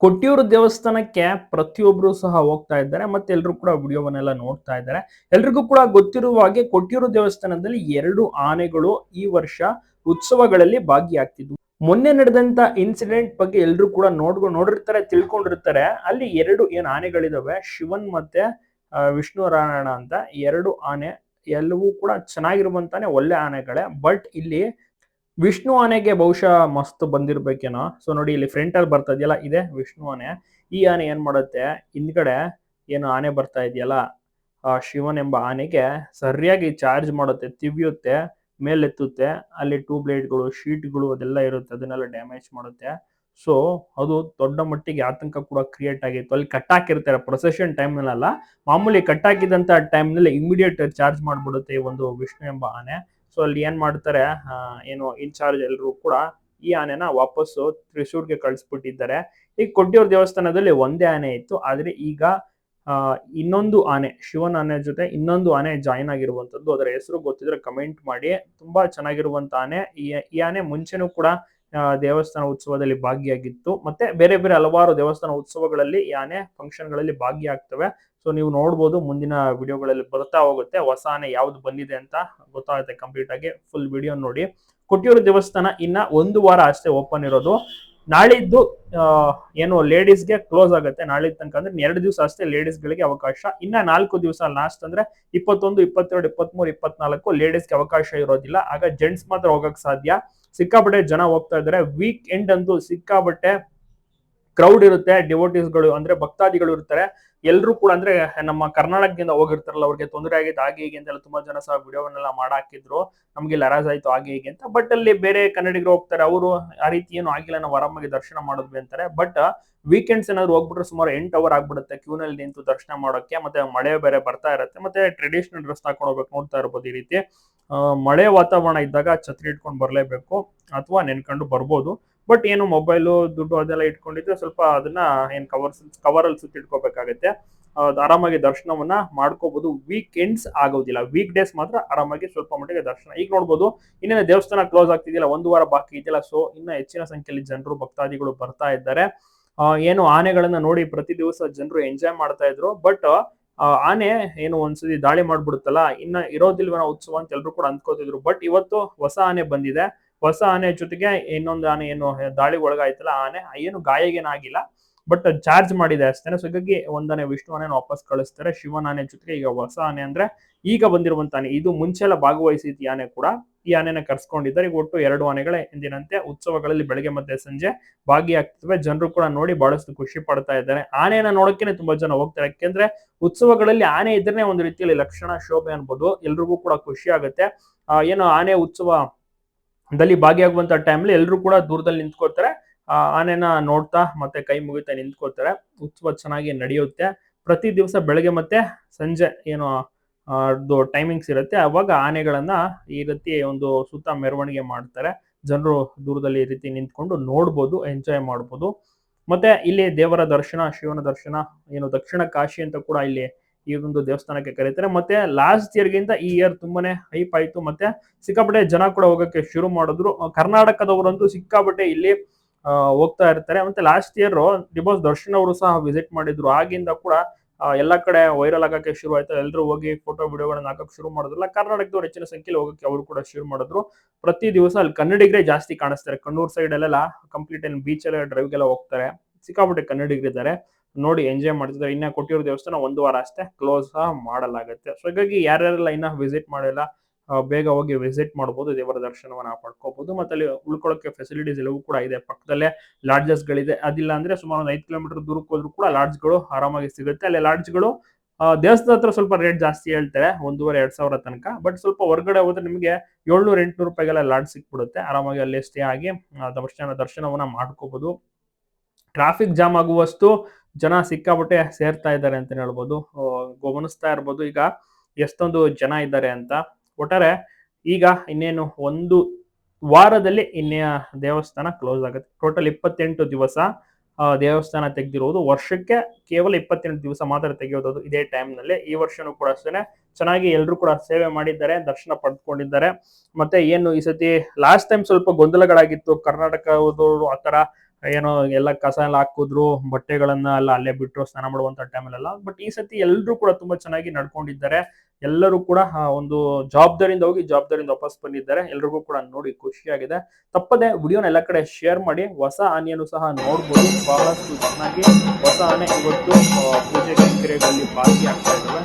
ಕೊಟ್ಟಿಯೂರು ದೇವಸ್ಥಾನಕ್ಕೆ ಪ್ರತಿಯೊಬ್ರು ಸಹ ಹೋಗ್ತಾ ಇದ್ದಾರೆ ಮತ್ತೆ ಎಲ್ರು ಕೂಡ ವಿಡಿಯೋವನ್ನೆಲ್ಲ ನೋಡ್ತಾ ಇದ್ದಾರೆ. ಎಲ್ರಿಗೂ ಕೂಡ ಗೊತ್ತಿರುವ ಹಾಗೆ ಕೊಟ್ಟಿಯೂರು ದೇವಸ್ಥಾನದಲ್ಲಿ 2 ಆನೆಗಳು ಈ ವರ್ಷ ಉತ್ಸವಗಳಲ್ಲಿ ಭಾಗಿಯಾಗ್ತಿದ್ವು. ಮೊನ್ನೆ ನಡೆದಂತ ಇನ್ಸಿಡೆಂಟ್ ಬಗ್ಗೆ ಎಲ್ರು ಕೂಡ ನೋಡಿರ್ತಾರೆ, ತಿಳ್ಕೊಂಡಿರ್ತಾರೆ. ಅಲ್ಲಿ 2 ಏನ್ ಆನೆಗಳಿದಾವೆ, ಶಿವನ್ ಮತ್ತೆ ವಿಷ್ಣು ನಾರಾಯಣ ಅಂತ 2 ಆನೆ ಎಲ್ಲವೂ ಕೂಡ ಚೆನ್ನಾಗಿರುವಂತಾನೆ ಒಳ್ಳೆ ಆನೆಗಳೇ. ಬಟ್ ಇಲ್ಲಿ ವಿಷ್ಣು ಆನೆಗೆ ಬಹುಶಃ ಮಸ್ತ್ ಬಂದಿರ್ಬೇಕೇನೋ. ಸೊ ನೋಡಿ ಇಲ್ಲಿ ಫ್ರಂಟ್ ಅಲ್ಲಿ ಬರ್ತಾ ಇದೆಯಲ್ಲ, ಇದೆ ವಿಷ್ಣು ಆನೆ. ಈ ಆನೆ ಏನ್ ಮಾಡುತ್ತೆ, ಹಿಂದ್ಗಡೆ ಏನು ಆನೆ ಬರ್ತಾ ಇದೆಯಲ್ಲ, ಆ ಶಿವನ್ ಎಂಬ ಆನೆಗೆ ಸರಿಯಾಗಿ ಚಾರ್ಜ್ ಮಾಡುತ್ತೆ, ತಿವಿಯುತ್ತೆ, ಮೇಲೆತ್ತುತ್ತೆ. ಅಲ್ಲಿ ಟ್ಯೂಬ್ ಲೈಟ್ಗಳು, ಶೀಟ್ಗಳು ಅದೆಲ್ಲ ಇರುತ್ತೆ, ಅದನ್ನೆಲ್ಲ ಡ್ಯಾಮೇಜ್ ಮಾಡುತ್ತೆ. ಸೊ ಅದು ದೊಡ್ಡ ಮಟ್ಟಿಗೆ ಆತಂಕ ಕೂಡ ಕ್ರಿಯೇಟ್ ಆಗಿತ್ತು. ಅಲ್ಲಿ ಕಟ್ಟಾಕಿರ್ತಾರೆ ಪ್ರೊಸೆಷನ್ ಟೈಮ್ ನಲ್ಲ, ಮಾಮೂಲಿ ಕಟ್ಟಾಕಿದಂತ ಟೈಮ್ ನಲ್ಲಿ ಇಮಿಡಿಯೇಟ್ ಚಾರ್ಜ್ ಮಾಡ್ಬಿಡುತ್ತೆ ಈ ಒಂದು ವಿಷ್ಣು ಎಂಬ ಆನೆ. ಸೊ ಅಲ್ಲಿ ಏನ್ ಮಾಡ್ತಾರೆ, ಏನು ಇನ್ಚಾರ್ಜ್ ಎಲ್ಲರೂ ಕೂಡ ಈ ಆನೆನ ವಾಪಸ್ಸು ತ್ರಿಶೂರ್ಗೆ ಕಳಿಸ್ಬಿಟ್ಟಿದ್ದಾರೆ. ಈಗ ಕೊಟ್ಟಿಯೂರು ದೇವಸ್ಥಾನದಲ್ಲಿ ಒಂದೇ ಆನೆ ಇತ್ತು, ಆದ್ರೆ ಈಗ ಇನ್ನೊಂದು ಆನೆ, ಶಿವನ ಆನೆ ಜೊತೆ ಇನ್ನೊಂದು ಆನೆ ಜಾಯಿನ್ ಆಗಿರುವಂತದ್ದು. ಅದರ ಹೆಸರು ಗೊತ್ತಿದ್ರೆ ಕಮೆಂಟ್ ಮಾಡಿ. ತುಂಬಾ ಚೆನ್ನಾಗಿರುವಂತ ಆನೆ. ಈ ಆನೆ ಮುಂಚೆನೂ ಕೂಡ ದೇವಸ್ಥಾನ ಉತ್ಸವದಲ್ಲಿ ಭಾಗಿಯಾಗಿತ್ತು. ಮತ್ತೆ ಬೇರೆ ಬೇರೆ ಹಲವಾರು ದೇವಸ್ಥಾನ ಉತ್ಸವಗಳಲ್ಲಿ ಈ ಆನೆ ಫಂಕ್ಷನ್ ಗಳಲ್ಲಿ ಭಾಗಿಯಾಗ್ತವೆ. ಸೊ ನೀವು ನೋಡ್ಬೋದು, ಮುಂದಿನ ವಿಡಿಯೋಗಳಲ್ಲಿ ಬರ್ತಾ ಹೋಗುತ್ತೆ ಹೊಸ ಆನೆ ಯಾವ್ದು ಬಂದಿದೆ ಅಂತ ಗೊತ್ತಾಗುತ್ತೆ ಕಂಪ್ಲೀಟ್ ಆಗಿ. ಫುಲ್ ವಿಡಿಯೋ ನೋಡಿ. ಕೊಟ್ಟಿಯೂರು ದೇವಸ್ಥಾನ ಇನ್ನ 1 ವಾರ ಅಷ್ಟೇ ಓಪನ್ ಇರೋದು. ನಾಳಿದ್ದು ಏನು ಲೇಡೀಸ್ಗೆ ಕ್ಲೋಸ್ ಆಗುತ್ತೆ ನಾಳಿದ್ ತನಕ. ಅಂದ್ರೆ 2 ದಿವಸ ಅಷ್ಟೇ ಲೇಡೀಸ್ ಗಳಿಗೆ ಅವಕಾಶ. ಇನ್ನ 4 ದಿವಸ ಲಾಸ್ಟ್ ಅಂದ್ರೆ 21, 22, 23, 24 ಲೇಡೀಸ್ಗೆ ಅವಕಾಶ ಇರೋದಿಲ್ಲ. ಆಗ ಜೆಂಟ್ಸ್ ಮಾತ್ರ ಹೋಗಕ್ ಸಾಧ್ಯ. ಸಿಕ್ಕಾಪಟ್ಟೆ ಜನ ಹೋಗ್ತಾ ಇದಾರೆ. ವೀಕ್ ಎಂಡ್ ಅಂತೂ ಸಿಕ್ಕಾಪಟ್ಟೆ ಕ್ರೌಡ್ ಇರುತ್ತೆ. ಡಿವೋಟೀಸ್ಗಳು ಅಂದ್ರೆ ಭಕ್ತಾದಿಗಳು ಇರ್ತಾರೆ. ಎಲ್ರು ಕೂಡ ಅಂದ್ರೆ ನಮ್ಮ ಕರ್ನಾಟಕದಿಂದ ಹೋಗಿರ್ತಾರಲ್ಲ, ಅವ್ರಿಗೆ ತೊಂದರೆ ಆಗಿತ್ತು ಹಾಗೆ ಹೀಗೆ ಅಂತೆಲ್ಲ ತುಂಬಾ ಜನ ಸಹ ವಿಡಿಯೋವನ್ನೆಲ್ಲ ಮಾಡಾಕಿದ್ರು. ನಮ್ಗೆ ಇಲ್ಲಿ ಹರಾಜ್ ಆಯ್ತು ಹಾಗೆ ಹೀಗೆ ಅಂತ. ಬಟ್ ಅಲ್ಲಿ ಬೇರೆ ಕನ್ನಡಿಗರು ಹೋಗ್ತಾರೆ, ಅವರು ಆ ರೀತಿ ಏನು ಆಗಿಲ್ಲ, ನಾವು ಆರಾಮಾಗಿ ದರ್ಶನ ಮಾಡಿದ್ವಿ ಅಂತಾರೆ. ಬಟ್ ವೀಕೆಂಡ್ಸ್ ಏನಾದ್ರು ಹೋಗ್ಬಿಟ್ರೆ ಸುಮಾರು 8 ಅವರ್ ಆಗ್ಬಿಡುತ್ತೆ ಕ್ಯೂನಲ್ಲಿ ನಿಂತು ದರ್ಶನ ಮಾಡೋಕೆ. ಮತ್ತೆ ಮಳೆ ಬೇರೆ ಬರ್ತಾ ಇರುತ್ತೆ. ಮತ್ತೆ ಟ್ರೆಡಿಷನಲ್ ಡ್ರೆಸ್ ಹಾಕೊಂಡು ಹೋಗ್ಬೇಕು, ನೋಡ್ತಾ ಇರ್ಬೋದು ಈ ರೀತಿ. ಮಳೆ ವಾತಾವರಣ ಇದ್ದಾಗ ಛತ್ರಿ ಇಟ್ಕೊಂಡು ಬರ್ಲೇಬೇಕು, ಅಥವಾ ನೆನ್ಕೊಂಡು ಬರ್ಬೋದು. ಬಟ್ ಏನು ಮೊಬೈಲು, ದುಡ್ಡು ಅದೆಲ್ಲ ಇಟ್ಕೊಂಡಿದ್ರೆ ಸ್ವಲ್ಪ ಅದನ್ನ ಏನ್ ಕವರಲ್ಲಿ ಸುತ್ತಿಟ್ಕೋಬೇಕಾಗತ್ತೆ. ಆರಾಮಾಗಿ ದರ್ಶನವನ್ನ ಮಾಡ್ಕೋಬಹುದು. ವೀಕೆಂಡ್ಸ್ ಆಗೋದಿಲ್ಲ, ವೀಕ್ ಡೇಸ್ ಮಾತ್ರ ಆರಾಮಾಗಿ ಸ್ವಲ್ಪ ಮಟ್ಟಿಗೆ ದರ್ಶನ. ಈಗ ನೋಡ್ಬೋದು, ಇನ್ನೇನು ದೇವಸ್ಥಾನ ಕ್ಲೋಸ್ ಆಗ್ತಿದೆಯಲ್ಲ, 1 ವಾರ ಬಾಕಿ ಇದೆಯಲ್ಲ. ಸೊ ಇನ್ನ ಹೆಚ್ಚಿನ ಸಂಖ್ಯೆಯಲ್ಲಿ ಜನರು ಭಕ್ತಾದಿಗಳು ಬರ್ತಾ ಇದ್ದಾರೆ. ಏನು ಆನೆಗಳನ್ನ ನೋಡಿ ಪ್ರತಿ ದಿವಸ ಜನರು ಎಂಜಾಯ್ ಮಾಡ್ತಾ ಇದ್ರು. ಬಟ್ ಆನೆ ಏನು ಒಂದ್ಸತಿ ದಾಳಿ ಮಾಡ್ಬಿಡುತ್ತಲ್ಲ, ಇನ್ನ ಇರೋದಿಲ್ವನ ಉತ್ಸವ ಅಂತ ಎಲ್ರು ಕೂಡ ಅಂದ್ಕೋತಿದ್ರು. ಬಟ್ ಇವತ್ತು ಹೊಸ ಆನೆ ಬಂದಿದೆ. ಹೊಸ ಆನೆ ಜೊತೆಗೆ ಇನ್ನೊಂದು ಆನೆ ಏನು ದಾಳಿ ಒಳಗಾಯ್ತಲ್ಲ, ಆನೆ ಏನು ಗಾಯಗೇನಾಗಿಲ್ಲ, ಬಟ್ ಚಾರ್ಜ್ ಮಾಡಿದೆ ಅಷ್ಟೇನೆ. ಸೊ ಹೀಗಾಗಿ ಒಂದಾನೆ ವಿಷ್ಣು ಆನೆ ವಾಪಸ್ ಕಳಿಸ್ತಾರೆ. ಶಿವನ ಆನೆ ಜೊತೆಗೆ ಈಗ ಹೊಸ ಆನೆ, ಅಂದ್ರೆ ಈಗ ಬಂದಿರುವಂತ ಆನೆ, ಇದು ಮುಂಚೆ ಎಲ್ಲ ಭಾಗವಹಿಸಿದ ಆನೆ ಕೂಡ ಈ ಆನೆನ ಕರ್ಸ್ಕೊಂಡಿದ್ದಾರೆ. ಈಗ ಒಟ್ಟು 2 ಆನೆಗಳೇ ಎಂದಿನಂತೆ ಉತ್ಸವಗಳಲ್ಲಿ ಬೆಳಗ್ಗೆ ಮತ್ತೆ ಸಂಜೆ ಭಾಗಿಯಾಗ್ತವೆ. ಜನರು ಕೂಡ ನೋಡಿ ಬಹಳಷ್ಟು ಖುಷಿ ಪಡ್ತಾ ಇದ್ದಾರೆ. ಆನೆಯನ್ನ ನೋಡೋಕೆನೆ ತುಂಬಾ ಜನ ಹೋಗ್ತಾರೆ. ಯಾಕೆಂದ್ರೆ ಉತ್ಸವಗಳಲ್ಲಿ ಆನೆ ಇದ್ರೆ ಒಂದು ರೀತಿಯಲ್ಲಿ ಲಕ್ಷಣ, ಶೋಭೆ ಅನ್ಬೋದು. ಎಲ್ರಿಗೂ ಕೂಡ ಖುಷಿ ಆಗುತ್ತೆ. ಏನು ಆನೆ ಉತ್ಸವದಲ್ಲಿ ಭಾಗಿಯಾಗುವಂತ ಟೈಮ್ಲಿ ಎಲ್ರು ಕೂಡ ದೂರದಲ್ಲಿ ನಿಂತ್ಕೋತಾರೆ, ಆನೆನ ನೋಡ್ತಾ ಮತ್ತೆ ಕೈ ಮುಗಿತಾ ನಿಂತ್ಕೋತಾರೆ. ಉತ್ಸವ ಚೆನ್ನಾಗಿ ನಡೆಯುತ್ತೆ. ಪ್ರತಿ ದಿವಸ ಬೆಳಗ್ಗೆ ಮತ್ತೆ ಸಂಜೆ ಏನು ಟೈಮಿಂಗ್ಸ್ ಇರುತ್ತೆ, ಅವಾಗ ಆನೆಗಳನ್ನ ಈ ರೀತಿ ಒಂದು ಸುತ್ತ ಮೆರವಣಿಗೆ ಮಾಡ್ತಾರೆ. ಜನರು ದೂರದಲ್ಲಿ ಈ ರೀತಿ ನಿಂತ್ಕೊಂಡು ನೋಡ್ಬೋದು, ಎಂಜಾಯ್ ಮಾಡ್ಬೋದು. ಮತ್ತೆ ಇಲ್ಲಿ ದೇವರ ದರ್ಶನ, ಶಿವನ ದರ್ಶನ, ಏನು ದಕ್ಷಿಣ ಕಾಶಿ ಅಂತ ಕೂಡ ಇಲ್ಲಿ ಈ ಒಂದು ದೇವಸ್ಥಾನಕ್ಕೆ ಕರೀತಾರೆ. ಮತ್ತೆ ಲಾಸ್ಟ್ ಇಯರ್ ಗಿಂತ ಈ ಇಯರ್ ತುಂಬಾನೇ ಹೈಪ್ ಆಯ್ತು. ಮತ್ತೆ ಸಿಕ್ಕಾಪಟ್ಟೆ ಜನ ಕೂಡ ಹೋಗಕ್ಕೆ ಶುರು ಮಾಡಿದ್ರು. ಕರ್ನಾಟಕದವರಂತೂ ಸಿಕ್ಕಾಪಟ್ಟೆ ಇಲ್ಲಿ ಹೋಗ್ತಾ ಇರ್ತಾರೆ. ಮತ್ತೆ ಲಾಸ್ಟ್ ಇಯರ್ ಡಿಬೋಸ್ ದರ್ಶನ್ ಅವರು ಸಹ ವಿಸಿಟ್ ಮಾಡಿದ್ರು. ಆಗಿಂದ ಕೂಡ ಎಲ್ಲಾ ಕಡೆ ವೈರಲ್ ಆಗಕ್ಕೆ ಶುರು ಆಯ್ತು. ಎಲ್ಲರೂ ಹೋಗಿ ಫೋಟೋ ವಿಡಿಯೋಗಳನ್ನ ಹಾಕಕ್ಕೆ ಶುರು ಮಾಡಿದ್ರಲ್ಲ, ಕರ್ನಾಟಕದವ್ರು ಹೆಚ್ಚಿನ ಸಂಖ್ಯೆಯಲ್ಲಿ ಹೋಗಕ್ಕೆ ಅವರು ಕೂಡ ಶುರು ಮಾಡಿದ್ರು. ಪ್ರತಿ ದಿವಸ ಅಲ್ಲಿ ಕನ್ನಡಿಗರೇ ಜಾಸ್ತಿ ಕಾಣಿಸ್ತಾರೆ. ಕಣ್ಣೂರ್ ಸೈಡ್ ಅಲ್ಲೆಲ್ಲ ಕಂಪ್ಲೀಟ್ ಏನು ಬೀಚ್ ಎಲ್ಲ ಡ್ರೈವ್ಗೆಲ್ಲ ಹೋಗ್ತಾರೆ, ಸಿಕ್ಕಾಪಟ್ಟೆ ಕನ್ನಡಿಗರಿದ್ದಾರೆ. ನೋಡಿ ಎಂಜಾಯ್ ಮಾಡ್ತಿದ್ದಾರೆ. ಇನ್ನ ಕೊಟ್ಟಿರೋ ದೇವಸ್ಥಾನ 1 ವಾರ ಅಷ್ಟೇ ಕ್ಲೋಸ್ ಸಹ ಮಾಡಲಾಗುತ್ತೆ. ಸೊ ಹಾಗಾಗಿ ಯಾರ್ಯಾರೆಲ್ಲ ಇನ್ನ ವಿಸಿಟ್ ಮಾಡಿಲ್ಲ, ಬೇಗ ಹೋಗಿ ವಿಸಿಟ್ ಮಾಡಬಹುದು, ದೇವರ ದರ್ಶನವನ್ನ ಪಡ್ಕೋಬಹುದು. ಮತ್ತೆ ಅಲ್ಲಿ ಉಳ್ಕೊಳ್ಳೋಕೆ ಫೆಸಿಲಿಟೀಸ್ ಎಲ್ಲವೂ ಕೂಡ ಇದೆ. ಪಕ್ಕದಲ್ಲೇ ಲಾಡ್ಜಸ್ ಗಳಿದೆ. ಅದಿಲ್ಲ ಅಂದ್ರೆ ಸುಮಾರು 5 ಕಿಲೋಮೀಟರ್ ದೂರಕ್ಕೆ ಹೋದ್ರು ಕೂಡ ಲಾಡ್ಜ್ಗಳು ಆರಾಮಾಗಿ ಸಿಗುತ್ತೆ. ಅಲ್ಲಿ ಲಾಡ್ಜ್ಗಳು ದೇವಸ್ಥಾನದ ಹತ್ರ ಸ್ವಲ್ಪ ರೇಟ್ ಜಾಸ್ತಿ ಹೇಳ್ತಾರೆ, 1,500-2,000 ತನಕ. ಬಟ್ ಸ್ವಲ್ಪ ಹೊರಗಡೆ ಹೋದ್ರೆ ನಿಮಗೆ 700-800 ರೂಪಾಯಿಗೆಲ್ಲ ಲಾಡ್ಜ್ ಸಿಕ್ಬಿಡುತ್ತೆ. ಆರಾಮಾಗಿ ಅಲ್ಲಿ ಸ್ಟೇ ಆಗಿ ದರ್ಶನವನ್ನ ಮಾಡ್ಕೋಬಹುದು. ಟ್ರಾಫಿಕ್ ಜಾಮ್ ಆಗುವಷ್ಟು ಜನ ಸಿಕ್ಕಾಪಟ್ಟೆ ಸೇರ್ತಾ ಇದ್ದಾರೆ ಅಂತ ಹೇಳ್ಬೋದು. ಗಮನಿಸ್ತಾ ಇರ್ಬೋದು ಈಗ ಎಷ್ಟೊಂದು ಜನ ಇದ್ದಾರೆ ಅಂತ. ಒಟ್ಟಾರೆ ಈಗ ಇನ್ನೇನು 1 ವಾರದಲ್ಲಿ ಇನ್ನೇ ದೇವಸ್ಥಾನ ಕ್ಲೋಸ್ ಆಗುತ್ತೆ. ಟೋಟಲ್ 28 ದಿವಸ ದೇವಸ್ಥಾನ ತೆಗೆದಿರುವುದು. ವರ್ಷಕ್ಕೆ ಕೇವಲ 28 ದಿವಸ ಮಾತ್ರ ತೆಗೆಯೋದು ಇದೇ ಟೈಮ್ ನಲ್ಲಿ. ಈ ವರ್ಷನೂ ಕೂಡ ಅಷ್ಟೇನೆ ಚೆನ್ನಾಗಿ ಎಲ್ಲರೂ ಕೂಡ ಸೇವೆ ಮಾಡಿದ್ದಾರೆ, ದರ್ಶನ ಪಡೆದುಕೊಂಡಿದ್ದಾರೆ. ಮತ್ತೆ ಏನು ಈ ಸತಿ ಲಾಸ್ಟ್ ಟೈಮ್ ಸ್ವಲ್ಪ ಗೊಂದಲಗಳಾಗಿತ್ತು, ಕರ್ನಾಟಕದವರು ಆತರ ಏನೋ ಎಲ್ಲ ಕಸ ಎಲ್ಲ ಹಾಕಿದ್ರು, ಬಟ್ಟೆಗಳನ್ನ ಎಲ್ಲ ಅಲ್ಲೇ ಬಿಟ್ರು ಸ್ನಾನ ಮಾಡುವಂತ ಟೈಮಲ್ಲೆಲ್ಲ. ಬಟ್ ಈ ಸತಿ ಎಲ್ರು ಕೂಡ ತುಂಬಾ ಚೆನ್ನಾಗಿ ನಡ್ಕೊಂಡಿದ್ದಾರೆ. ಎಲ್ಲರೂ ಕೂಡ ಒಂದು ಜವಾಬ್ದಾರಿಯಿಂದ ಹೋಗಿ ಜವಾಬ್ದಾರಿಯಿಂದ ವಾಪಸ್ ಬಂದಿದ್ದಾರೆ. ಎಲ್ರಿಗೂ ಕೂಡ ನೋಡಿ ಖುಷಿಯಾಗಿದೆ. ತಪ್ಪದೆ ವಿಡಿಯೋನ ಎಲ್ಲ ಕಡೆ ಶೇರ್ ಮಾಡಿ. ಹೊಸ ಆನೆಯನ್ನು ಸಹ ನೋಡ್ಬೋದು. ಬಹಳಷ್ಟು ಚೆನ್ನಾಗಿ ಹೊಸ ಆನೆ ಇವತ್ತು ಪೂಜೆ ಕೈಂಕರ್ಯಗಳಲ್ಲಿ ಭಾಗಿಯಾಗ್ತಾ ಇದ್ದಾವೆ.